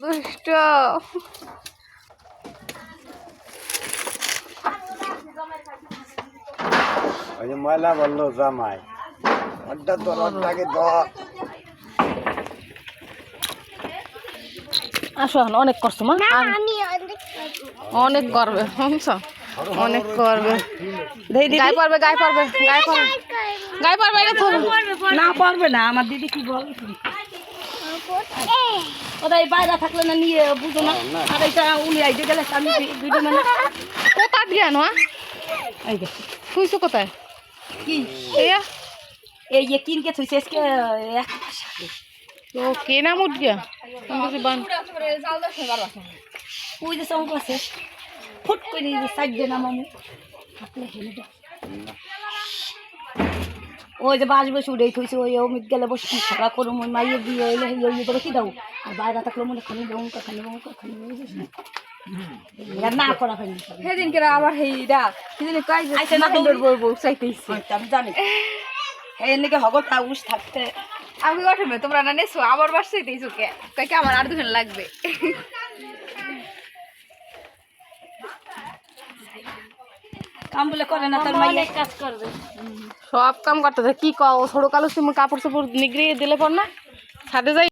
দুষ্ট ওই যে ময়লা বললো জামাই ওটা তোর ওটাকে ধর। আসো অনেক করছো মা অনেক করবে বুঝছো অনেক করবে গায়ে পারবে গায়ে পারবে গায়ে পারবে গায়ে পারবে এটা ধরো না পারবে না আমার দিদি কি বল ওটাই বাইরে থাকলে না নিয়ে বুঝো না আর এটা উনি আইতে গেলে আমি দুটো মানে কোথা দিয়ে আনো এই যে থুইছো কোথায় কি এয়া এই যে কিনকে থইছে আজকে এক মাস আগে তো কেনা মুট গিয়া আমি কিছু বান ওই যে সঙ্গ আছে ফুট করে সাইড দে না মামু থাকলে হেলে দাও ওই যে বাস বসে উঠে থইছে ওই অমিত গেলে বসে কি খেলা করুম ওই মাইয়ের দিয়ে এলে ইয়ে করে কি দাও আর বাইরে থাকলে মনে খালি বঙ্কা খালি বঙ্কা খালি না করা হয়নি সেদিন কেরা আবার হেইরা সেদিন কই আইছে না দৌড় বলবো চাইতেইছি আমি জানি এই নাকি হগত আউস থাকতে আমি ওঠে তোমরা না নেছো আবার বাস চাইতেইছো কে কই কি আমার আর দুখান লাগবে কাম বলে করে না তার মাইয়া কাজ করবে সব কাম করতে কি কও ছোট কালো কাপড় চোপড় নিগড়িয়ে দিলে পর না ছাদে যাই